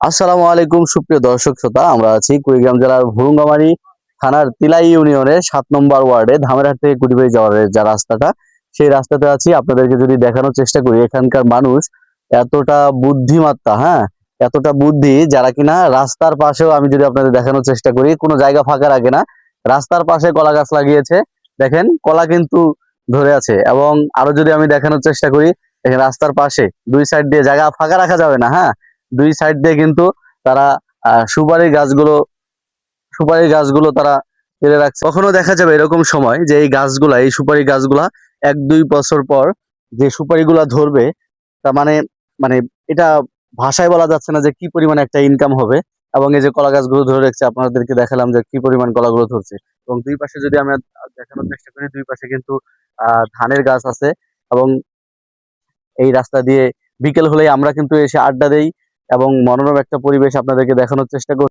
আসসালামু আলাইকুম সুপ্রিয় দর্শক শ্রোতা, আমরা আছি কুড়িগ্রাম জেলার ভুরুঙ্গামারী থানার তিলাই ইউনিয়নের 7 নম্বর ওয়ার্ডে ধামেরহাট থেকে কুটিবাড়ি যাওয়ার যে রাস্তাটা, সেই রাস্তাতে আছি। আপনাদেরকে যদি দেখানোর চেষ্টা করি, এখানকার মানুষ এতটা বুদ্ধিমত্তা, হ্যাঁ, এতটা বুদ্ধি, যারা কিনা রাস্তার পাশেও, আমি যদি আপনাদের দেখানোর চেষ্টা করি, কোনো জায়গা ফাঁকা রাখে না, রাস্তার পাশে কলা গাছ লাগিয়েছে। দেখেন, কলা কিন্তু ধরে আছে। এবং আরো যদি আমি দেখানোর চেষ্টা করি, দেখেন রাস্তার পাশে দুই সাইড দিয়ে জায়গা ফাঁকা রাখা যাবে না, হ্যাঁ, দুই সাইড দিয়ে কিন্তু তারা সুপারি গাছগুলো তারা ফেলে রাখছে। কখনো দেখা যাবে এরকম সময় যে এই গাছগুলা, এই সুপারি গাছগুলা 1-2 বছর পর যে সুপারিগুলা ধরবে, তা মানে মানে এটা ভাষায় বলা যাচ্ছে না যে কি পরিমাণে একটা ইনকাম হবে। এবং এই যে কলা গাছগুলো ধরে রাখছে, আপনাদেরকে দেখালাম যে কি পরিমাণ কলাগুলো ধরছে। এবং দুই পাশে যদি আমি দেখানোর চেষ্টা করি, দুই পাশে কিন্তু ধানের গাছ আছে। এবং এই রাস্তা দিয়ে বিকেল হলেই আমরা কিন্তু এসে আড্ডা দেই এবং মনোরম একটা পরিবেশ আপনাদেরকে দেখানোর চেষ্টা করি।